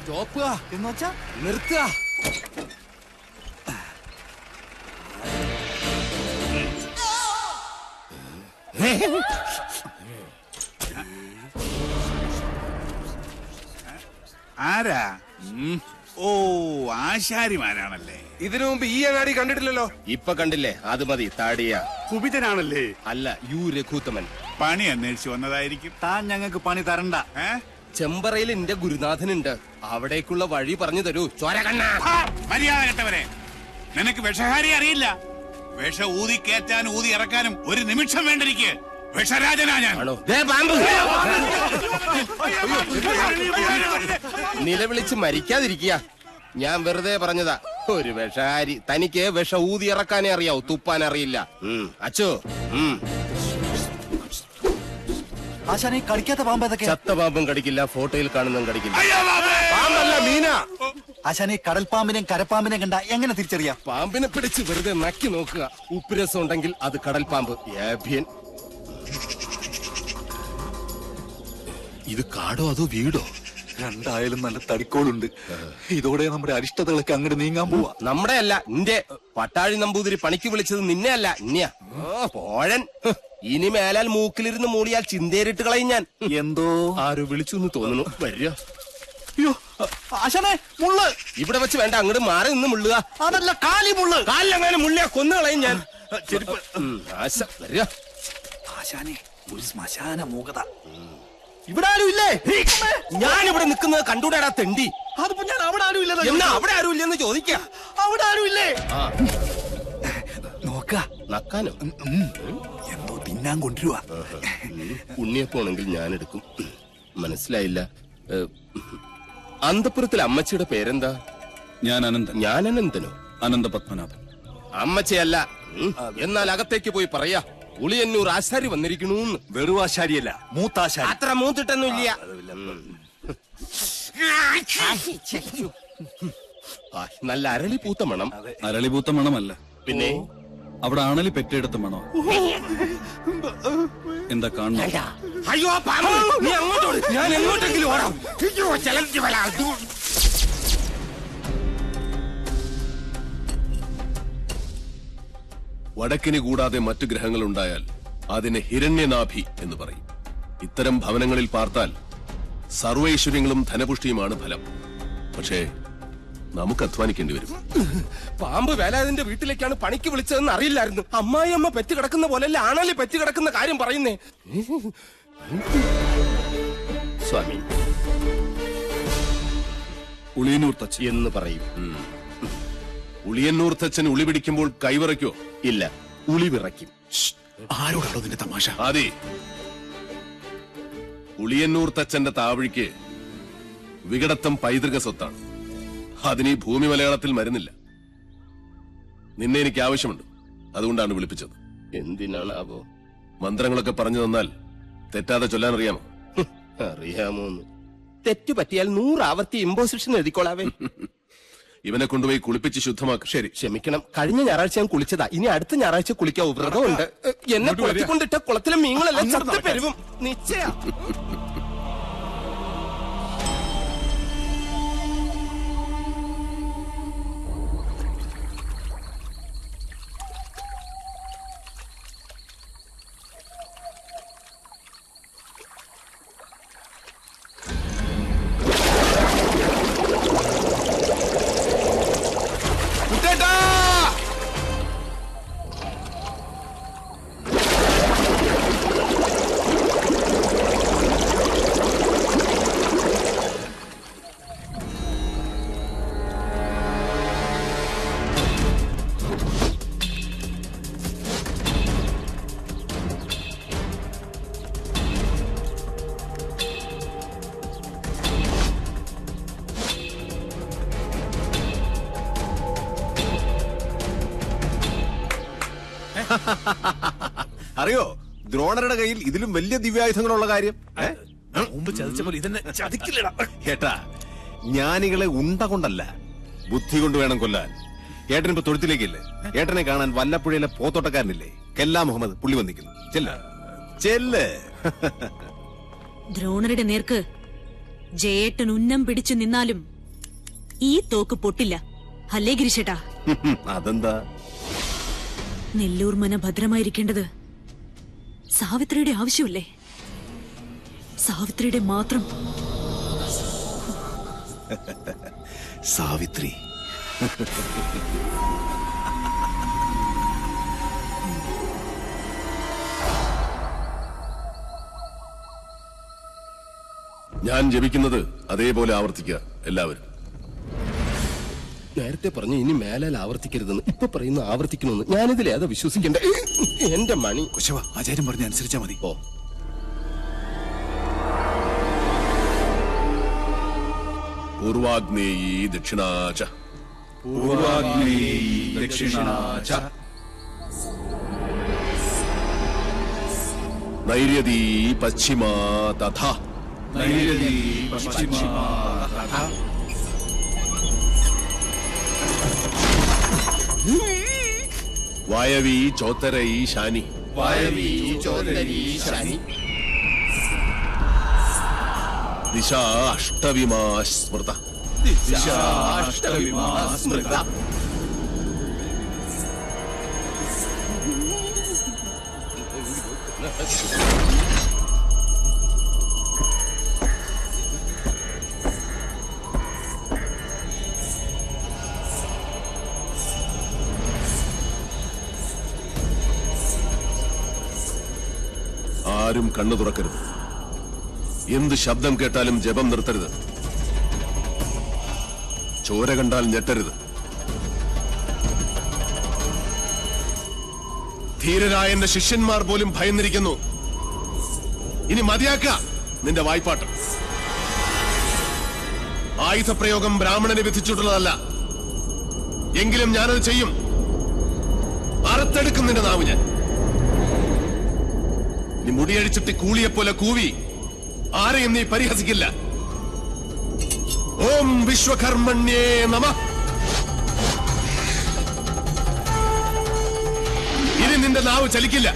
സ്റ്റോപ്പുക എന്ന് വെച്ചാ നിർത്തുക. ആരാ? ഓ, ആശാരിമാരാണല്ലേ. ഇതിനു മുമ്പ് ഈ അങ്ങാടി കണ്ടിട്ടില്ലല്ലോ. ഇപ്പൊ കണ്ടില്ലേ? അത് മതി. താടിയ കുപിതനാണല്ലേ? അല്ല, യു രഘുത്തമൻ. പണി അന്വേഷിച്ച് വന്നതായിരിക്കും. താൻ ഞങ്ങൾക്ക് പണി തരണ്ട. ചെമ്പറയിൽ എന്റെ ഗുരുനാഥനുണ്ട്. അവിടേക്കുള്ള വഴി പറഞ്ഞു തരൂ. ചോരകണ്ണ മര്യാദ കെട്ടവരെ, നിനക്ക് വിഷഹാരി അറിയില്ല. വിഷ ഊതി കയറ്റാനും ഊതി ഇറക്കാനും ഒരു നിമിഷം വേണ്ടിരിക്കെ. വിഷരാജനാ ഞാൻ. നിലവിളിച്ച് മരിക്കാതിരിക്കുക. ഞാൻ വെറുതെ പറഞ്ഞതാ. ഒരു വിഷഹാരി. തനിക്ക് വിഷ ഊതി ഇറക്കാനേ അറിയാവൂ, തുപ്പാൻ അറിയില്ല. അച്ചോ, ആശാനെ കടിക്കാത്ത പാമ്പ് ഏതൊക്കെ? ചത്ത പാമ്പും കടിക്കില്ല, ഫോട്ടോയിൽ കാണുന്നതും കടിക്കില്ല. പാമ്പല്ല, മീന. ആശാനെ കടൽ പാമ്പിനെയും കരപ്പാമ്പിനെയും കണ്ട എങ്ങനെ തിരിച്ചറിയാം? പാമ്പിനെ പിടിച്ച് വെറുതെ നക്കി നോക്കുക. ഉപ്പുരസം ഉണ്ടെങ്കിൽ അത് കടൽ പാമ്പ്. ഏഭ്യൻ. ഇത് കാടോ അതോ വീടോ? രണ്ടായാലും നല്ല തടിക്കോളുണ്ട്. ഇതോടെ നമ്മുടെ അരിഷ്ടതകളൊക്കെ അങ്ങോട്ട് നീങ്ങാൻ പോവാ. നമ്മുടെ അല്ല, നിന്റെ പട്ടാഴി നമ്പൂതിരി പണിക്ക് വിളിച്ചത് നിന്നെ അല്ല, ഇന്നെയാ. പോഴൻ. ഇനി മേലാൽ മൂക്കിലിരുന്ന് മൂളിയാൽ ചിന്തേരിട്ട് കളയും ഞാൻ. എന്തോ ആരോ വിളിച്ചു എന്ന് തോന്നുന്നു. വരിക. അയ്യോ ആശാനെ, മുള്ള് ഇവിടെ വെച്ച് വേണ്ട, അങ്ങോട്ട് മാറി നിന്ന് മുള്ളുക. അതല്ല, കാലി മുള്ള്. കാലിലെങ്ങനെ മുള്ളിയാ കൊന്നു കളയും ഞാൻ. ആശ വരിക. ആശാനെ, ഒരു ശ്മശാന മൂകത. ഇവിടെ ആരും ഇല്ലേ? ഞാനിവിടെ നിൽക്കുന്നത് കണ്ടൂടാ തെണ്ടി. അതിപ്പോ ഞാൻ അവിടെ ആരും ഇല്ല. എന്നാ അവിടെ ആരും ഇല്ലെന്ന് ചോദിക്കാം. അവിടെ ആരും ഇല്ലേ? നോക്ക നക്കാനോ? എന്തോ തിന്നാൻ കൊണ്ടുവരുവാ. ഉണ്ണിയപ്പോണെങ്കിൽ ഞാൻ എടുക്കും. മനസ്സിലായില്ല. അന്തപുരത്തിൽ അമ്മച്ചിയുടെ പേരെന്താ? ഞാൻ അനന്തൻ. ഞാൻ അനന്തനോ? അനന്ത പത്മനാഭൻ. അമ്മച്ചയല്ല. എന്നാൽ അകത്തേക്ക് പോയി പറയാ, ഉളിയന്നൂർ ആശാരി വന്നിരിക്കണു. വെറും ആശാരിയല്ല, മൂത്താശാരി. അത്ര മൂത്തിട്ടൊന്നുമില്ല. നല്ല അരളി പൂത്ത മണം. അരളിപൂത്ത മണമല്ല, പിന്നെ അവിടെ ആണലി പെറ്റെടുത്ത മണോ. എന്താ കാണുന്നു? അയ്യോ പാമ്പ്, നീ അങ്ങോട്ടോട്, ഞാൻ എങ്ങോട്ടെങ്കിലും ഓടാം. വടക്കിന് കൂടാതെ മറ്റു ഗ്രഹങ്ങൾ ഉണ്ടായാൽ അതിനെ ഹിരണ്യനാഭി എന്ന് പറയും. ഇത്തരം ഭവനങ്ങളിൽ പാർത്താൽ സർവൈശ്വര്യങ്ങളും ധനപുഷ്ടിയുമാണ് ഫലം. പക്ഷേ നമുക്ക് അധ്വാനിക്കേണ്ടി വരും. പാമ്പ് വേലാതിന്റെ വീട്ടിലേക്കാണ് പണിക്ക് വിളിച്ചതെന്ന് അറിയില്ലായിരുന്നു. അമ്മായിയമ്മ പെറ്റ് കിടക്കുന്ന പോലെയല്ല ആണല്ലേ പെറ്റ് കിടക്കുന്ന കാര്യം പറയുന്നേ. സ്വാമി ഉളിയന്നൂർ തച്ച് എന്ന് പറയും. ഉളിയന്നൂർ തച്ചൻ ഉളി പിടിക്കുമ്പോൾ കൈവിറയ്ക്കോ? ഇല്ല, ഉളി വിറയ്ക്കും. ആരോടാണോ നിന്റെ തമാശ? അതെ, ഉളിയന്നൂർ തച്ചന്റെ താവഴിക്ക് വികടത്തം പൈതൃക സ്വത്താണ്. അതിന് ഈ ഭൂമി മലയാളത്തിൽ മരുന്നില്ല. നിന്നെ എനിക്ക് ആവശ്യമുണ്ട്, അതുകൊണ്ടാണ് വിളിപ്പിച്ചത്. എന്തിനാണാവോ? മന്ത്രങ്ങളൊക്കെ പറഞ്ഞു തന്നാൽ തെറ്റാതെ ചൊല്ലാൻ അറിയാമോ? അറിയാമോന്ന്? തെറ്റു പറ്റിയാൽ 100 ആവർത്തി ഇമ്പോസിഷൻ എഴുതിക്കോളാവേ. ഇവനെ കൊണ്ടുപോയി കുളിപ്പിച്ച് ശുദ്ധമാക്കും. ശരി, ക്ഷമിക്കണം. കഴിഞ്ഞ ഞായറാഴ്ച ഞാൻ കുളിച്ചതാ. ഇനി അടുത്ത ഞായറാഴ്ച കുളിക്കാവൂ. വ്രതമുണ്ട്. എന്നെ കുളത്തിക്കൊണ്ടിട്ട കുളത്തിലെ മീനുകളെല്ലാം ചത്തു പെരുവും. നിശ്ചയ. അറിയോ ദ്രോണരുടെ കയ്യിൽ ഇതിലും വലിയ ദിവ്യായുധങ്ങളുള്ള കാര്യം? മുമ്പ് ചതിച്ചപ്പോൾ ഇതെന്നെ ചതിക്കില്ലടാ. ഏട്ടാ, ജ്ഞാനികളെ ഉണ്ട കൊണ്ടല്ല, ബുദ്ധി കൊണ്ട് വേണം കൊല്ലാൻ. ഏട്ടനിപ്പോ തൊഴുത്തിലേക്കില്ലേ? ഏട്ടനെ കാണാൻ വല്ലപ്പുഴയിലെ പോത്തോട്ടക്കാരനില്ലേ, കെല്ലാ മുഹമ്മദ്, പുള്ളി വന്നിരിക്കുന്നു. ചെല്ല്. ദ്രോണരുടെ നേർക്ക് ജയേട്ടൻ ഉന്നം പിടിച്ചു നിന്നാലും ഈ തോക്ക് പൊട്ടില്ല. അല്ലേ ഗിരിശേട്ടാ? അതെന്താ? നെല്ലൂർ മന ഭദ്രമായിരിക്കേണ്ടത് സാവിത്രിയുടെ ആവശ്യമല്ലേ? സാവിത്രിയുടെ മാത്രം. സാവിത്രി. ഞാൻ ജപിക്കുന്നത് അതേപോലെ ആവർത്തിക്കുക എല്ലാവരും. നേരത്തെ പറഞ്ഞു ഇനി മേലാൽ ആവർത്തിക്കരുതെന്ന്. ഇപ്പൊ പറയുന്ന ആവർത്തിക്കണമെന്ന്. ഞാനിതിലേതാ വിശ്വസിക്കണ്ടേ? എന്റെ മണി. കുശവ, ആചാര്യം പറഞ്ഞ അനുസരിച്ചാ മതി. ഓ, പൂർവാഗ്നേയീ ദക്ഷിണാച പൂർവാഗ്നേയീ ദക്ഷിണാച നൈര്യതീ പശ്ചിമാ തഥാ നൈര്യതീ പശ്ചിമാ തഥാ വായവീ ചോത്തരൈ ശാനി വായവീ ചോദരീ ശനി ദിശാ അഷ്ടവിമാ സ്മൃത ദിശാഷ്ടവിമാ സ്മൃത. ആരും കണ്ണു തുറക്കരുത്. എന്ത് ശബ്ദം കേട്ടാലും ജപം നിർത്തരുത്. ചോര കണ്ടാൽ ഞെട്ടരുത്. ധീരരായ എന്റെ ശിഷ്യന്മാർ പോലും ഭയന്നിരിക്കുന്നു. ഇനി മതിയാക്ക നിന്റെ വായ്പാട്ട്. ആയുധപ്രയോഗം ബ്രാഹ്മണനെ വിധിച്ചിട്ടുള്ളതല്ല. എങ്കിലും ഞാനത് ചെയ്യും. അറുത്തെടുക്കും നിന്റെ നാവ് ഞാൻ. നീ മുടിയഴിച്ചിട്ട് കൂളിയെപ്പോലെ കൂവി ആരെയും നീ പരിഹസിക്കില്ല. ഓം വിശ്വകർമ്മണ്യേ നമഃ. ഇനി നിന്റെ നാവ് ചലിക്കില്ല.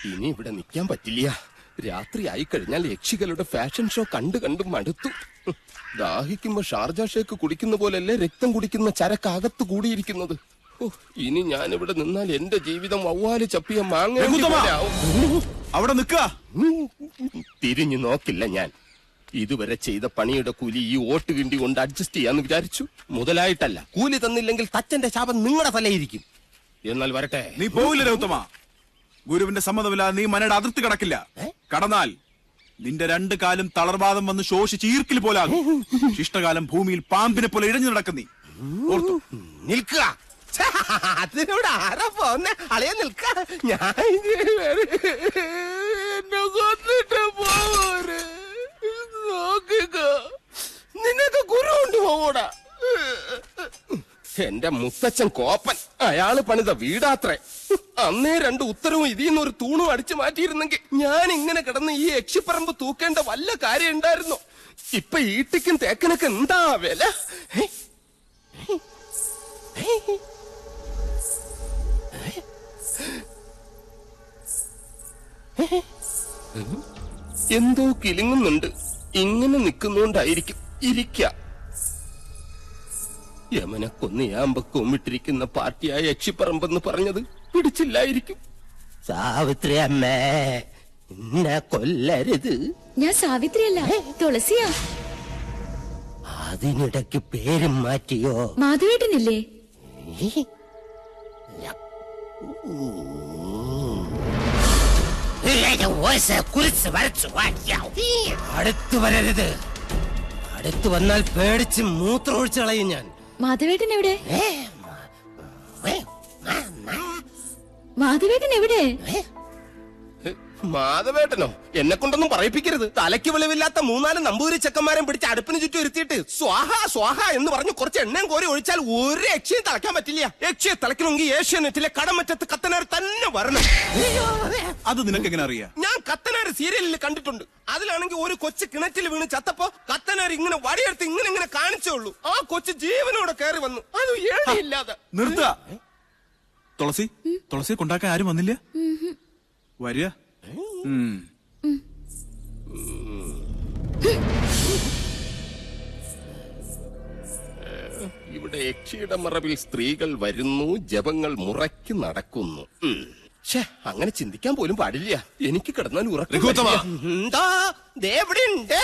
ഇനി ഇവിടെ നിൽക്കാൻ പറ്റില്ല. രാത്രി ആയി കഴിഞ്ഞാൽ യക്ഷികളുടെ ഫാഷൻ ഷോ കണ്ടു കണ്ടു മടുത്തു. ദാഹിക്കുമ്പോ ഷാർജ ഷേക്ക് കുടിക്കുന്ന പോലല്ലേ രക്തം കുടിക്കുന്ന ചരക്കകത്ത് കൂടിയിരിക്കുന്നത്. ഇനി ഞാൻ ഇവിടെ നിന്നാൽ എന്റെ ജീവിതം വവ്വാല് ചപ്പിയ മാങ്ങ. അവിടെ നിൽക്കുക. തിരിഞ്ഞു നോക്കില്ല ഞാൻ. ഇതുവരെ ചെയ്ത പണിയുടെ കൂലി ഈ ഓട്ട് കിണ്ടി കൊണ്ട് അഡ്ജസ്റ്റ് ചെയ്യാന്ന് വിചാരിച്ചു. മുതലായിട്ടല്ല. കൂലി തന്നില്ലെങ്കിൽ തച്ചന്റെ ശാപം നിങ്ങളുടെ തലയിരിക്കും. എന്നാൽ വരട്ടെ. നീ പോവില്ല രൗത്തമ. ഗുരുവിന്റെ സമ്മതമില്ലാതെ നീ മനയുടെ അതിർത്തി കടക്കില്ല. കടന്നാൽ നിന്റെ രണ്ട് കാലും തളർവാദം വന്ന് ശോഷിച്ച് ഈർക്കിൽ പോലാകും. ശിഷ്ടകാലം ഭൂമിയിൽ പാമ്പിനെ പോലെ ഇഴഞ്ഞു നടക്കും. നീ ഓർത്തു നിൽക്കുക. അതിനോട് ആരാ പോന്നെ? അളയെ നിൽക്ക. ഞാൻ എന്നെ കൊന്നിട്ട് പോവര്. നോക്കുക, നിനക്ക് ഗുരു കൊണ്ട് പോകൂടാ. എന്റെ മുത്തച്ഛൻ കോപ്പൻ. അയാള് പണിത വീടാത്രേ. അന്നേ രണ്ട് ഉത്തരവും ഇതിന്ന് ഒരു തൂണും അടിച്ചു മാറ്റിയിരുന്നെങ്കിൽ ഞാൻ ഇങ്ങനെ കിടന്ന് ഈ യക്ഷിപ്പറമ്പ് തൂക്കേണ്ട വല്ല കാര്യം ഉണ്ടായിരുന്നോ? ഇപ്പൊ ഈട്ടിക്കും തേക്കനൊക്കെ എന്താ വില? എന്തോ കിലുങ്ങുന്നുണ്ട്. ഇങ്ങനെ നിൽക്കുന്നോണ്ടായിരിക്കും. ഇരിക്ക. യമനെ കൊന്നിയാമ്പ കൊമ്മിട്ടിരിക്കുന്ന പാർട്ടിയായ യക്ഷിപ്പറമ്പെന്ന് പറഞ്ഞത് പിടിച്ചില്ലായിരിക്കും. സാവിത്രി അമ്മേ, എന്നെ കൊല്ലരുത്. ഞാൻ സാവിത്രിയല്ല, തുളസിയാ. അതിനിടയ്ക്ക് പേരും മാറ്റിയോ? മാധവേട്ടനില്ലേ? അടുത്തു വരരുത്. അടുത്തു വന്നാൽ പേടിച്ച് മൂത്രമൊഴിച്ചു കളയും ഞാൻ. മാധവേട്ടൻ എവിടെ? മാധവേട്ടൻ എവിടെ? മാധവേട്ടനോ എന്നെ കൊണ്ടൊന്നും പറയിപ്പിക്കരുത്. തലയ്ക്ക് വെളിവില്ലാത്ത 3-4 നമ്പൂരി ചെക്കന്മാരെ പിടിച്ച് അടുപ്പിന് ചുറ്റും ഇരുത്തിയിട്ട് സ്വാഹ സ്വാഹ എന്ന് പറഞ്ഞ് കുറച്ച് എണ്ണയും കോരി ഒഴിച്ചാൽ ഒരു യക്ഷിയും തളയ്ക്കാൻ പറ്റില്ല. യക്ഷിയെ തളയ്ക്കണമെങ്കിൽ ഏഷ്യാനെറ്റിലെ കടമറ്റത്ത് കത്തനാർ തന്നെ വരണം. അത് നിനക്ക് എങ്ങനെ അറിയാം? ഞാൻ കത്തനാർ സീരിയലിൽ കണ്ടിട്ടുണ്ട്. അതിലാണെങ്കിൽ ഒരു കൊച്ചു കിണറ്റിൽ വീണ് ചത്തപ്പോ കത്തനാർ ഇങ്ങനെ വടിയെടുത്ത് ഇങ്ങനെ കാണിച്ചേ ഉള്ളൂ. ആ കൊച്ചു ജീവനോടെ കയറി വന്നു. അത് ഏഴില്ലാതെ. നിർത്തുക. തുളസിയെ കൊണ്ടാക്കാൻ ആരും വന്നില്ല? വരിക. ഇവിടെ യക്ഷിയുടെ മറവിൽ സ്ത്രീകൾ വരുന്നു, ജപങ്ങൾ മുറയ്ക്ക് നടക്കുന്നു. അങ്ങനെ ചിന്തിക്കാൻ പോലും പാടില്ല. എനിക്ക് കിടന്നാൽ ഉറക്കം. രഘുത്തമ. എന്താ? ദേ എവിടെ ഉണ്ട്?